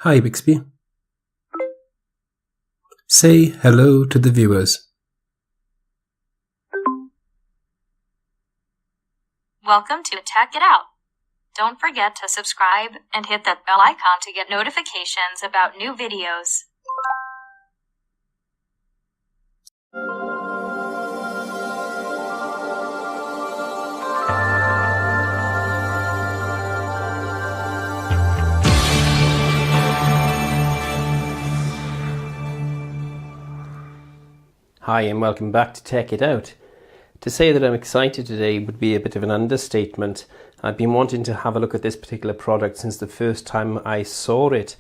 Hi Bixby. Say hello to the viewers. Welcome to Tech It Out. Don't forget to subscribe and hit that bell icon to get notifications about new videos. Hi and welcome back to Tech It Out. To say that I'm excited today would be a bit of an understatement. I've been wanting to have a look at this particular product since the first time I saw it.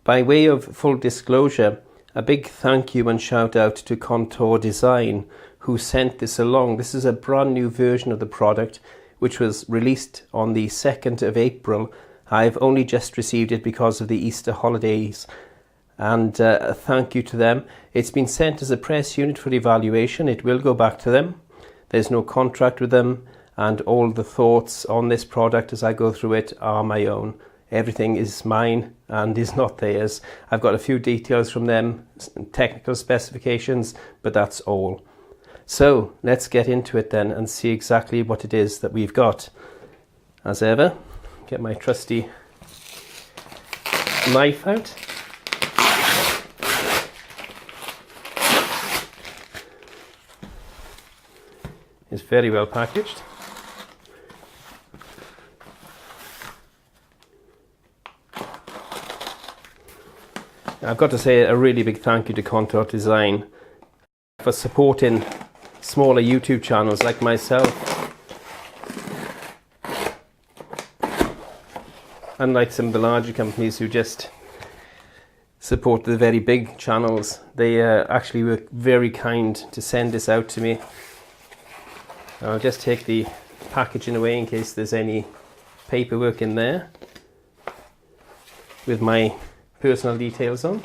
By way of full disclosure, a big thank you and shout out to Contour Design who sent this along. This is a brand new version of the product which was released on the 2nd of April. I've only just received it because of the Easter holidays. And a thank you to them. It's been sent as a press unit for evaluation. It will go back to them. There's no contract with them, and all the thoughts on this product as I go through it are my own. Everything is mine and is not theirs. I've got a few details from them, technical specifications, but that's all. So let's get into it then and see exactly what it is that we've got. As ever, get my trusty knife out. It's very well packaged. I've got to say a really big thank you to Contour Design for supporting smaller YouTube channels like myself. Unlike some of the larger companies who just support the very big channels, they actually were very kind to send this out to me. I'll just take the packaging away in case there's any paperwork in there with my personal details on.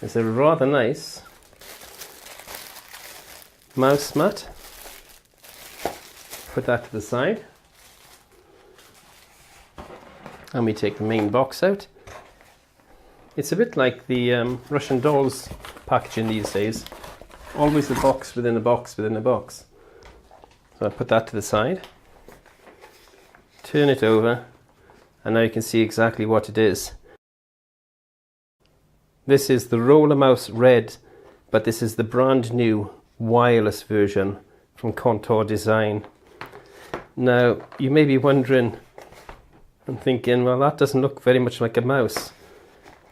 It's a rather nice mouse mat. Put that to the side. And we take the main box out. It's a bit like the Russian dolls packaging these days. Always a box within a box within a box. So I put that to the side, turn it over, and now you can see exactly what it is. This is the Rollermouse Red, but this is the brand new wireless version from Contour Design. Now you may be wondering and thinking, well, that doesn't look very much like a mouse.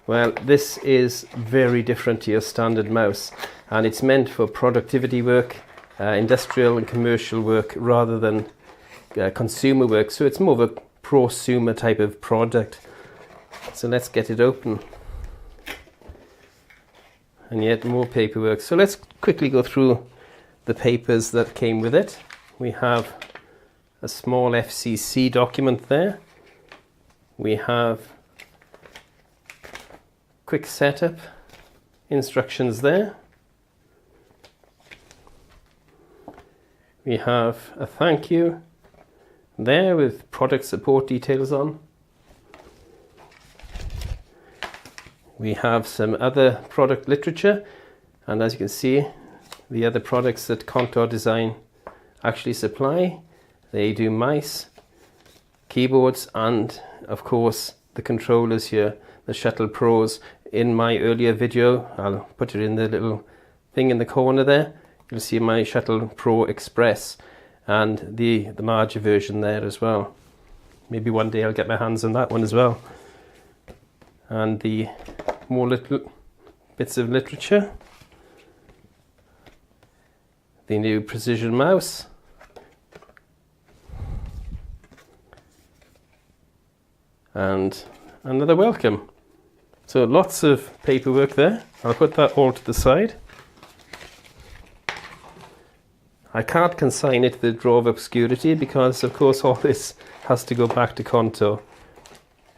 Well, this is very different to your standard mouse, and it's meant for productivity work, industrial and commercial work rather than consumer work. So it's more of a prosumer type of product. So let's get it open. And yet more paperwork. So let's quickly go through the papers that came with it. We have a small FCC document there. We have quick setup instructions there. We have a thank you there with product support details on. We have some other product literature, and as you can see, the other products that Contour Design actually supply. They do mice, keyboards, and of course the controllers here, the Shuttle Pros. In my earlier video, I'll put it in the little thing in the corner there. You'll see my Shuttle Pro Express and the larger version there as well. Maybe one day I'll get my hands on that one as well. And the more little bits of literature. The new precision mouse. And another welcome. So lots of paperwork there. I'll put that all to the side. I can't consign it to the drawer of obscurity because of course all this has to go back to Contour.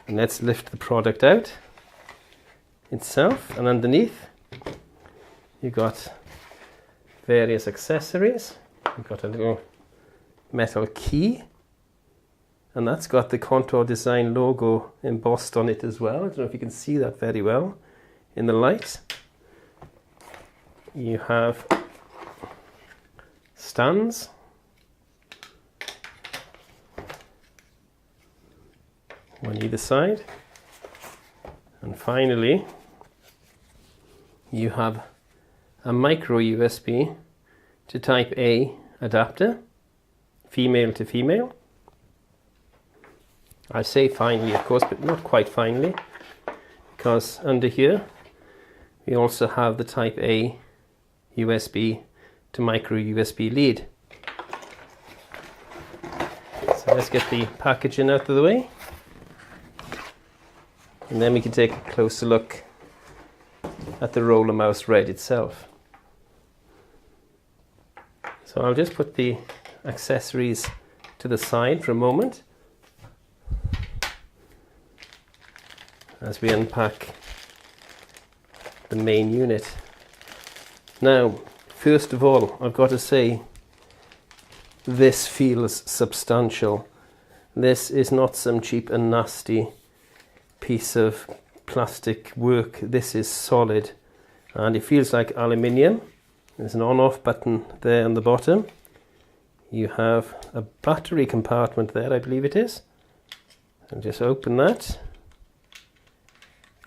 And let's lift the product out itself, and underneath you've got various accessories. You've got a little metal key and that's got the Contour Design logo embossed on it as well. I don't know if you can see that very well in the light. You have stands, on either side, and finally you have a micro USB to Type A adapter, female to female. I say finally, of course, but not quite finally, because under here we also have the Type A USB to micro USB lead. So let's get the packaging out of the way, and then we can take a closer look at the Rollermouse Red itself. So I'll just put the accessories to the side for a moment as we unpack the main unit. Now, first of all, I've got to say, this feels substantial. This is not some cheap and nasty piece of plastic work. This is solid, and it feels like aluminium. There's an on-off button there on the bottom. You have a battery compartment there, I believe it is. And just open that.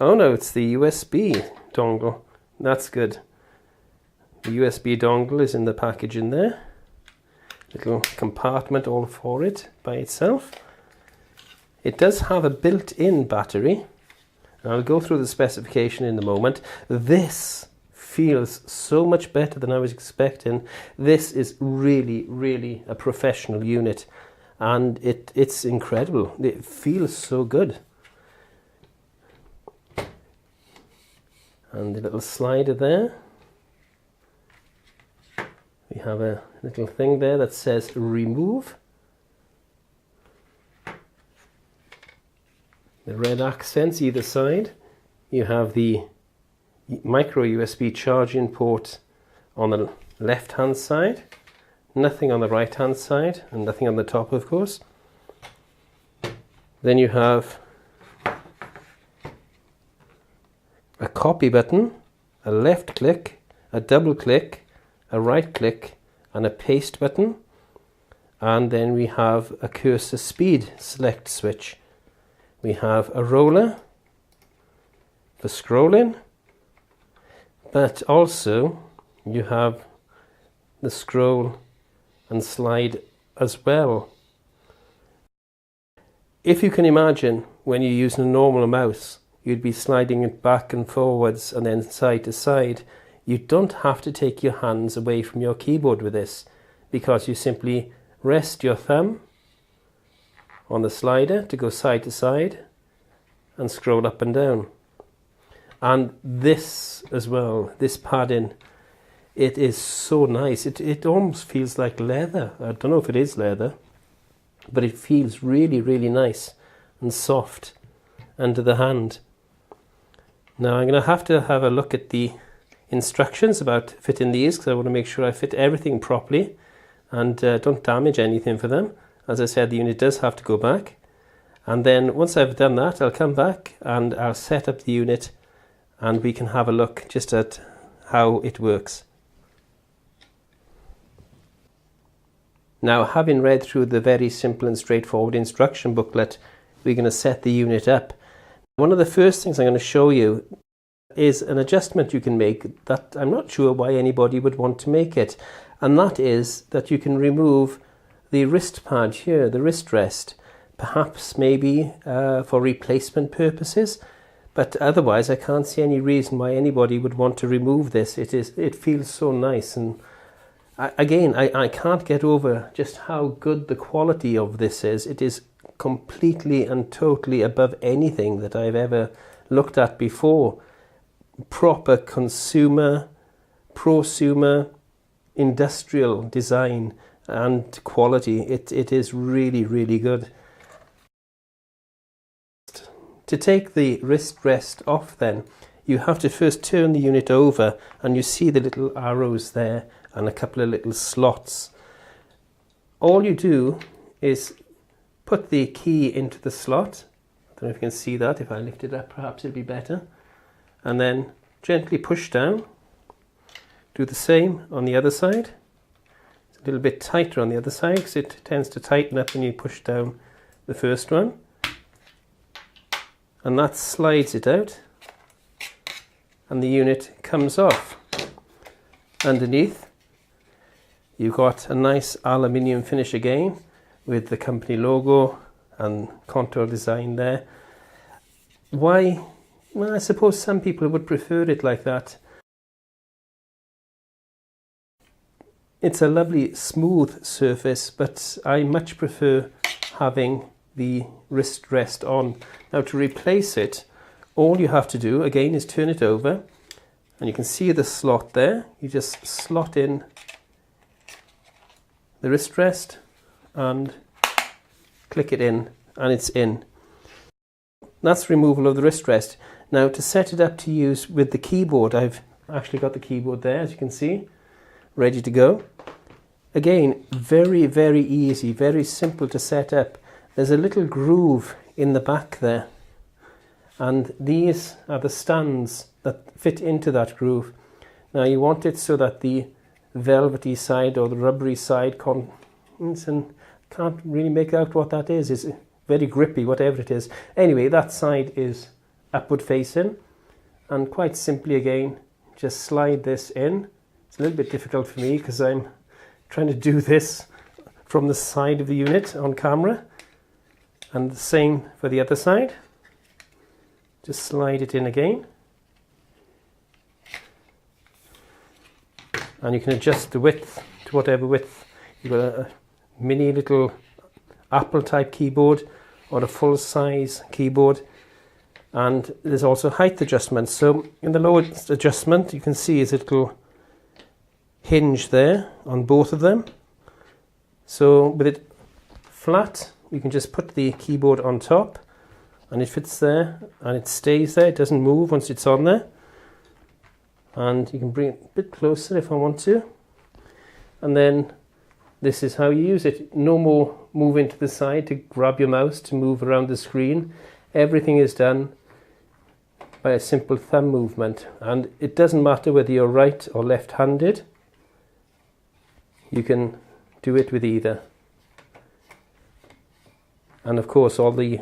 Oh no, it's the USB dongle. That's good. The USB dongle is in the package in there. Little compartment all for it by itself. It does have a built-in battery. And I'll go through the specification in a moment. This feels so much better than I was expecting. This is really, really a professional unit, and it's incredible. It feels so good. And the little slider there. We have a little thing there that says remove. The red accents either side. You have the micro USB charging port on the left hand side, nothing on the right hand side, and nothing on the top, of course. Then you have a copy button, a left click, a double click, a right click, and a paste button. And then we have a cursor speed select switch. We have a roller for scrolling, but also you have the scroll and slide as well. If you can imagine, when you're using a normal mouse, you'd be sliding it back and forwards and then side to side. You don't have to take your hands away from your keyboard with this, because you simply rest your thumb on the slider to go side to side and scroll up and down. And this as well, this padding, it is so nice. It almost feels like leather. I don't know if it is leather, but it feels really, really nice and soft under the hand. Now I'm going to have a look at the instructions about fitting these, because I want to make sure I fit everything properly and don't damage anything for them. As I said, the unit does have to go back. And then once I've done that, I'll come back and I'll set up the unit, and we can have a look just at how it works. Now, having read through the very simple and straightforward instruction booklet, we're going to set the unit up. One of the first things I'm going to show you is an adjustment you can make that I'm not sure why anybody would want to make it, and that is that you can remove the wrist pad here, the wrist rest, perhaps maybe for replacement purposes. But otherwise, I can't see any reason why anybody would want to remove this. It feels so nice, and I can't get over just how good the quality of this is. It is completely and totally above anything that I've ever looked at before. Proper consumer, prosumer, industrial design and quality. It is really, really good. To take the wrist rest off, then you have to first turn the unit over, and you see the little arrows there and a couple of little slots. All you do is put the key into the slot. I don't know if you can see that. If I lift it up, perhaps it'd be better. And then gently push down. Do the same on the other side. It's a little bit tighter on the other side because it tends to tighten up when you push down the first one. And that slides it out. And the unit comes off. Underneath, you've got a nice aluminium finish again with the company logo and contour design there. Why? Well, I suppose some people would prefer it like that. It's a lovely smooth surface, but I much prefer having the wrist rest on. Now, to replace it, all you have to do again is turn it over, and you can see the slot there. You just slot in the wrist rest and click it in, and it's in. That's removal of the wrist rest. Now, to set it up to use with the keyboard, I've actually got the keyboard there, as you can see, ready to go. Again, very, very easy, very simple to set up. There's a little groove in the back there, and these are the stands that fit into that groove. Now, you want it so that the velvety side or the rubbery side and can't really make out what that is. It's very grippy, whatever it is. Anyway, that side is upward facing, and quite simply again, just slide this in. It's a little bit difficult for me because I'm trying to do this from the side of the unit on camera, and the same for the other side. Just slide it in again, and you can adjust the width to whatever width. You've got a mini little Apple type keyboard or a full size keyboard, and there's also height adjustments. So in the lowest adjustment, you can see is a little hinge there on both of them. So with it flat, you can just put the keyboard on top, and it fits there and it stays there. It doesn't move once it's on there. And you can bring it a bit closer if I want to. And then this is how you use it. No more moving to the side to grab your mouse to move around the screen. Everything is done by a simple thumb movement, and it doesn't matter whether you're right or left-handed. You can do it with either. And of course, all the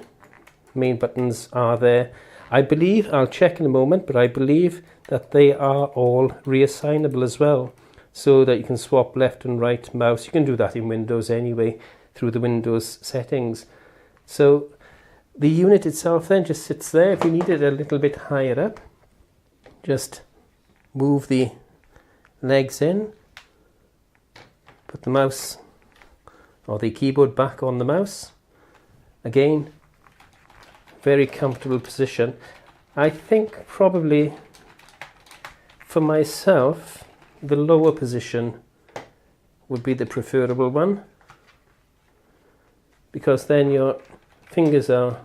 main buttons are there. I believe, I'll check in a moment, but I believe that they are all reassignable as well, so that you can swap left and right mouse. You can do that in Windows anyway, through the Windows settings. So the unit itself then just sits there. If you need it a little bit higher up, just move the legs in, put the mouse or the keyboard back on the mouse. Again, very comfortable position. I think probably for myself, the lower position would be the preferable one, because then your fingers are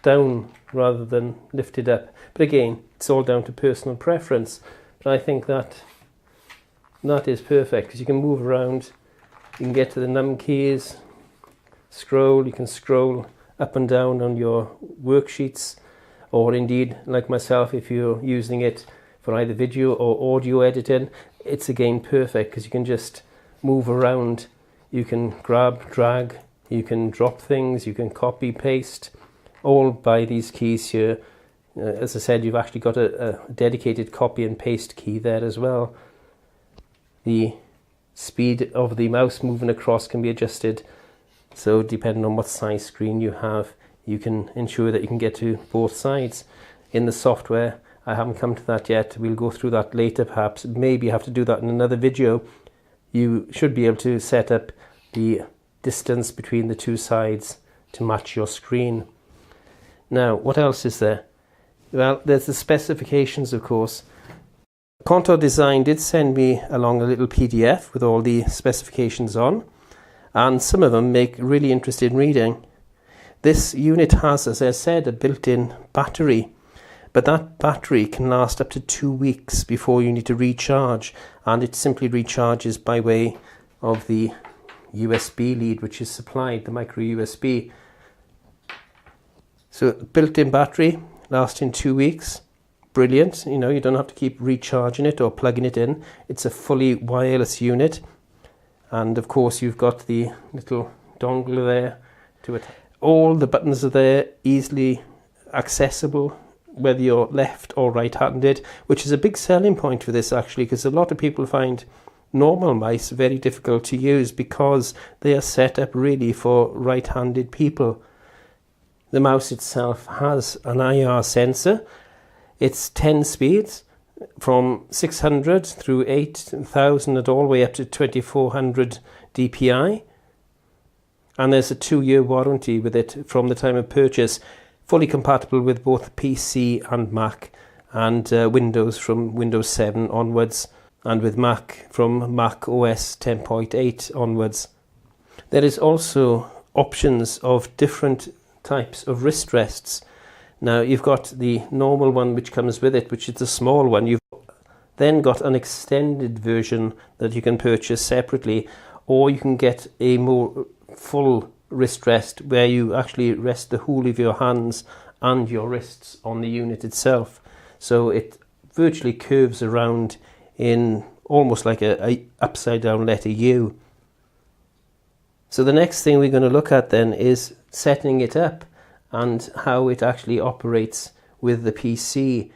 down rather than lifted up. But again, it's all down to personal preference. But I think that is perfect, because you can move around, you can get to the num keys, scroll, you can scroll up and down on your worksheets, or indeed, like myself, if you're using it for either video or audio editing, it's again perfect, because you can just move around. You can grab, drag, you can drop things, you can copy, paste, all by these keys here. As I said, you've actually got a dedicated copy and paste key there as well. The speed of the mouse moving across can be adjusted, so depending on what size screen you have, you can ensure that you can get to both sides. In the software, I haven't come to that yet. We'll go through that later perhaps. Maybe you have to do that in another video. You should be able to set up the distance between the two sides to match your screen. Now, what else is there? Well, there's the specifications, of course. Contour Design did send me along a little PDF with all the specifications on, and some of them make really interesting reading. This unit has, as I said, a built-in battery, but that battery can last up to 2 weeks before you need to recharge, and it simply recharges by way of the USB lead which is supplied, the micro USB. So built-in battery lasting 2 weeks. Brilliant. You know, you don't have to keep recharging it or plugging it in. It's a fully wireless unit. And of course you've got the little dongle there to it. All the buttons are there, easily accessible, whether you're left or right-handed, which is a big selling point for this actually, because a lot of people find normal mice very difficult to use because they are set up really for right-handed people. The mouse itself has an IR sensor. It's 10 speeds from 600 through 8,000 and all the way up to 2400 DPI. And there's a 2-year warranty with it from the time of purchase, fully compatible with both PC and Mac, and Windows from Windows 7 onwards, and with Mac from Mac OS 10.8 onwards. There is also options of different types of wrist rests. Now you've got the normal one which comes with it, which is the small one. You've then got an extended version that you can purchase separately, or you can get a more full wrist rest where you actually rest the whole of your hands and your wrists on the unit itself. So it virtually curves around in almost like a upside down letter U. So the next thing we're going to look at then is setting it up and how it actually operates with the PC.